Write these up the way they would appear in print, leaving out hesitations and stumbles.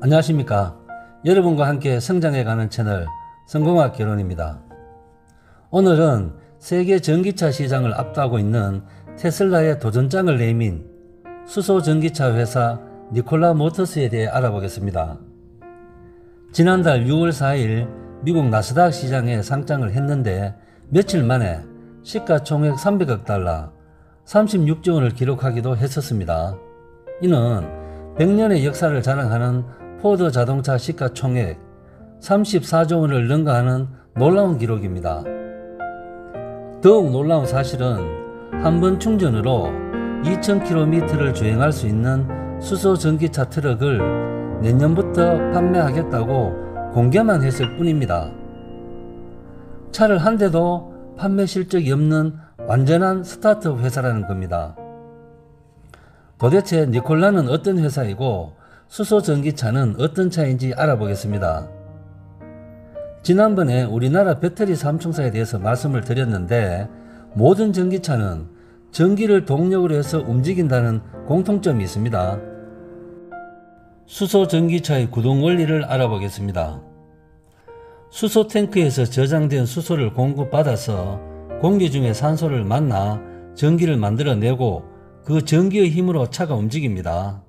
안녕하십니까. 여러분과 함께 성장해가는 채널 성공학 개론입니다. 오늘은 세계 전기차 시장을 압도하고 있는 테슬라의 도전장을 내민 수소 전기차 회사 니콜라 모터스에 대해 알아보겠습니다. 지난달 6월 4일 미국 나스닥 시장에 상장을 했는데 며칠 만에 시가총액 300억 달러, 36조 원을 기록하기도 했었습니다. 이는 100년의 역사를 자랑하는 포드 자동차 시가총액 34조 원을 능가하는 놀라운 기록입니다. 더욱 놀라운 사실은 한 번 충전으로 2000km를 주행할 수 있는 수소 전기차 트럭을 내년부터 판매하겠다고 공개만 했을 뿐입니다. 차를 한 대도 판매 실적이 없는 완전한 스타트업 회사라는 겁니다. 도대체 니콜라는 어떤 회사이고 수소 전기차는 어떤 차인지 알아보겠습니다. 지난번에 우리나라 배터리 삼총사에 대해서 말씀을 드렸는데 모든 전기차는 전기를 동력으로 해서 움직인다는 공통점이 있습니다. 수소 전기차의 구동 원리를 알아보겠습니다. 수소 탱크에서 저장된 수소를 공급받아서 공기 중에 산소를 만나 전기를 만들어내고 그 전기의 힘으로 차가 움직입니다.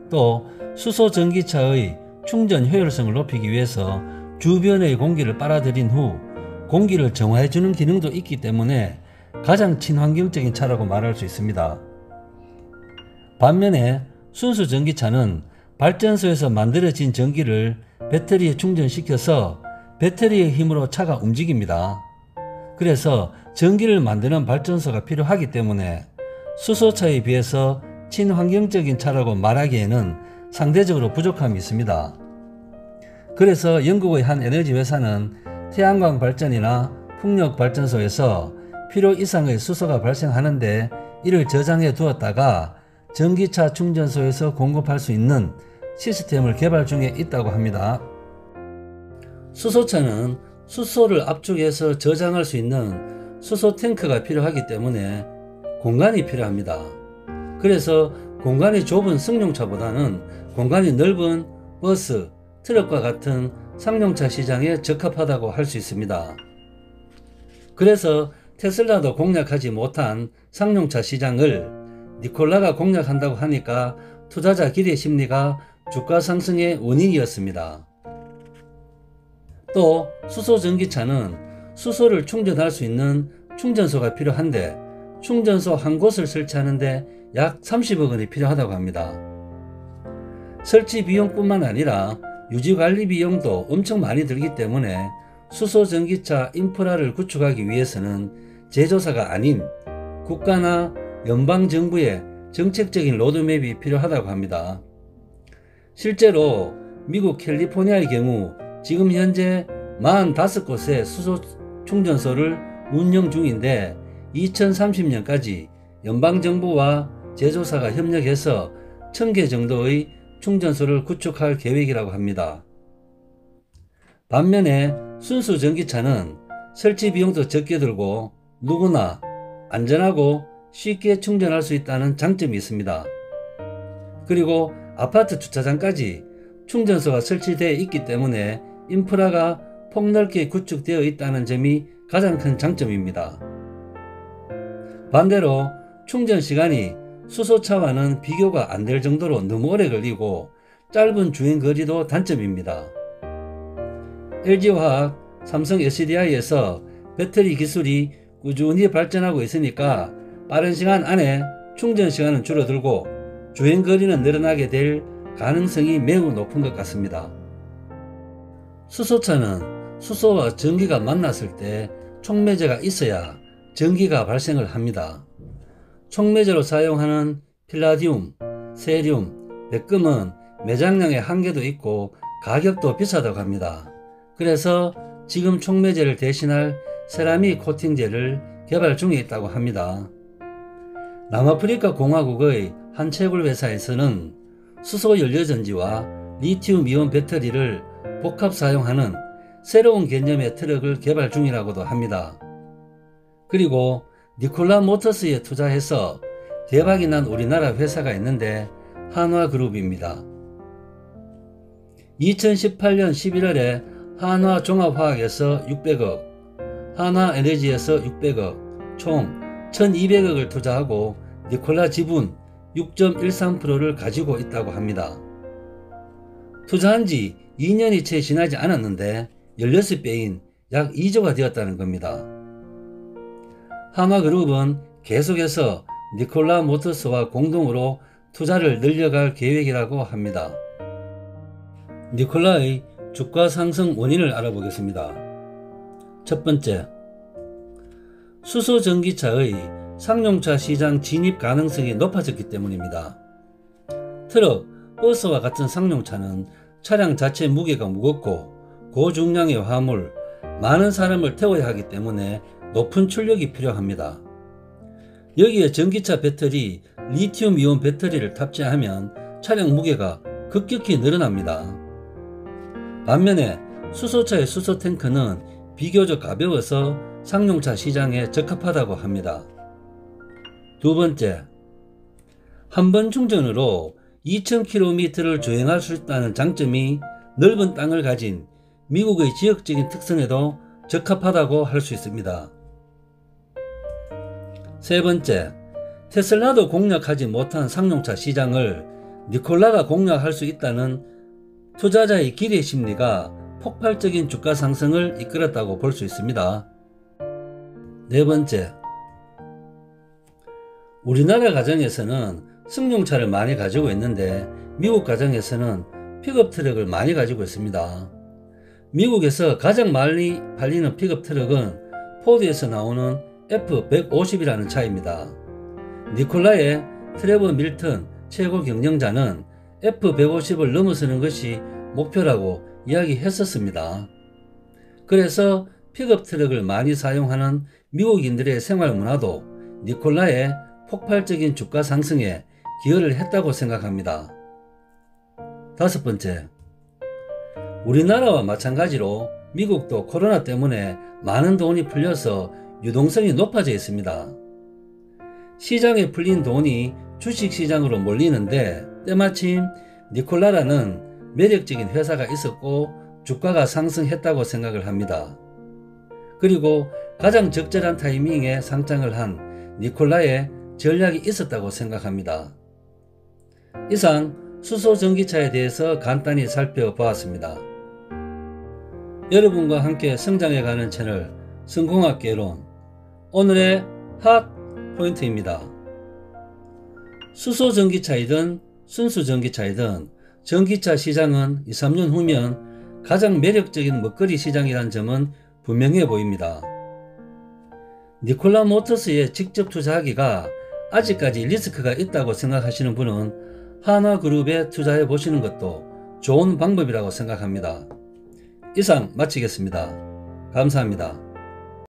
또 수소 전기차의 충전 효율성을 높이기 위해서 주변의 공기를 빨아들인 후 공기를 정화해주는 기능도 있기 때문에 가장 친환경적인 차라고 말할 수 있습니다. 반면에 순수 전기차는 발전소에서 만들어진 전기를 배터리에 충전시켜서 배터리의 힘으로 차가 움직입니다. 그래서 전기를 만드는 발전소가 필요하기 때문에 수소차에 비해서 친환경적인 차라고 말하기에는 상대적으로 부족함이 있습니다. 그래서 영국의 한 에너지 회사는 태양광 발전이나 풍력 발전소에서 필요 이상의 수소가 발생하는데 이를 저장해 두었다가 전기차 충전소에서 공급할 수 있는 시스템을 개발 중에 있다고 합니다. 수소차는 수소를 압축해서 저장할 수 있는 수소 탱크가 필요하기 때문에 공간이 필요합니다. 그래서 공간이 좁은 승용차보다는 공간이 넓은 버스, 트럭과 같은 상용차 시장에 적합하다고 할 수 있습니다. 그래서 테슬라도 공략하지 못한 상용차 시장을 니콜라가 공략한다고 하니까 투자자 기대 심리가 주가 상승의 원인이었습니다. 또 수소 전기차는 수소를 충전할 수 있는 충전소가 필요한데 충전소 한 곳을 설치하는데 약 30억 원이 필요하다고 합니다. 설치 비용뿐만 아니라 유지관리 비용도 엄청 많이 들기 때문에 수소 전기차 인프라를 구축하기 위해서는 제조사가 아닌 국가나 연방정부의 정책적인 로드맵이 필요하다고 합니다. 실제로 미국 캘리포니아의 경우 지금 현재 45곳의 수소 충전소를 운영 중인데 2030년까지 연방정부와 제조사가 협력해서 1000개 정도의 충전소를 구축할 계획이라고 합니다. 반면에 순수 전기차는 설치 비용도 적게 들고 누구나 안전하고 쉽게 충전할 수 있다는 장점이 있습니다. 그리고 아파트 주차장까지 충전소가 설치되어 있기 때문에 인프라가 폭넓게 구축되어 있다는 점이 가장 큰 장점입니다. 반대로 충전 시간이 수소차와는 비교가 안 될 정도로 너무 오래 걸리고 짧은 주행거리도 단점입니다. LG화학, 삼성 SDI에서 배터리 기술이 꾸준히 발전하고 있으니까 빠른 시간 안에 충전 시간은 줄어들고 주행거리는 늘어나게 될 가능성이 매우 높은 것 같습니다. 수소차는 수소와 전기가 만났을 때 촉매제가 있어야 전기가 발생을 합니다. 촉매제로 사용하는 필라디움, 세륨, 백금은 매장량의 한계도 있고 가격도 비싸다고 합니다. 그래서 지금 촉매제를 대신할 세라믹 코팅제를 개발 중에 있다고 합니다. 남아프리카 공화국의 한 채굴 회사에서는 수소 연료전지와 리튬 이온 배터리를 복합 사용하는 새로운 개념의 트럭을 개발 중이라고도 합니다. 그리고 니콜라 모터스에 투자해서 대박이 난 우리나라 회사가 있는데 한화그룹입니다. 2018년 11월에 한화종합화학에서 600억, 한화에너지에서 600억, 총 1200억을 투자하고 니콜라 지분 6.13%를 가지고 있다고 합니다. 투자한 지 2년이 채 지나지 않았는데 16배인 약 2조가 되었다는 겁니다. 한화그룹은 계속해서 니콜라 모터스와 공동으로 투자를 늘려갈 계획이라고 합니다. 니콜라의 주가 상승 원인을 알아보겠습니다. 첫 번째, 수소전기차의 상용차 시장 진입 가능성이 높아졌기 때문입니다. 트럭, 버스와 같은 상용차는 차량 자체 무게가 무겁고 고중량의 화물, 많은 사람을 태워야 하기 때문에 높은 출력이 필요합니다. 여기에 전기차 배터리, 리튬이온 배터리를 탑재하면 차량 무게가 급격히 늘어납니다. 반면에 수소차의 수소탱크는 비교적 가벼워서 상용차 시장에 적합하다고 합니다. 두 번째, 한 번 충전으로 2000km를 주행할 수 있다는 장점이 넓은 땅을 가진 미국의 지역적인 특성에도 적합하다고 할 수 있습니다. 세 번째, 테슬라도 공략하지 못한 상용차 시장을 니콜라가 공략할 수 있다는 투자자의 기대 심리가 폭발적인 주가 상승을 이끌었다고 볼 수 있습니다. 네 번째, 우리나라 가정에서는 승용차를 많이 가지고 있는데 미국 가정에서는 픽업 트럭을 많이 가지고 있습니다. 미국에서 가장 많이 팔리는 픽업 트럭은 포드에서 나오는 F-150이라는 차입니다. 니콜라의 트레버 밀턴 최고 경영자는 F-150을 넘어서는 것이 목표라고 이야기했었습니다. 그래서 픽업 트럭을 많이 사용하는 미국인들의 생활 문화도 니콜라의 폭발적인 주가 상승에 기여를 했다고 생각합니다. 다섯 번째, 우리나라와 마찬가지로 미국도 코로나 때문에 많은 돈이 풀려서 유동성이 높아져 있습니다. 시장에 풀린 돈이 주식시장으로 몰리는데 때마침 니콜라라는 매력적인 회사가 있었고 주가가 상승했다고 생각을 합니다. 그리고 가장 적절한 타이밍에 상장을 한 니콜라의 전략이 있었다고 생각합니다. 이상 수소전기차에 대해서 간단히 살펴보았습니다. 여러분과 함께 성장해가는 채널 성공학개론, 오늘의 핫 포인트입니다. 수소전기차이든 순수전기차이든 전기차 시장은 2, 3년 후면 가장 매력적인 먹거리 시장이라는 점은 분명해 보입니다. 니콜라 모터스에 직접 투자하기가 아직까지 리스크가 있다고 생각하시는 분은 한화그룹에 투자해 보시는 것도 좋은 방법이라고 생각합니다. 이상 마치겠습니다. 감사합니다.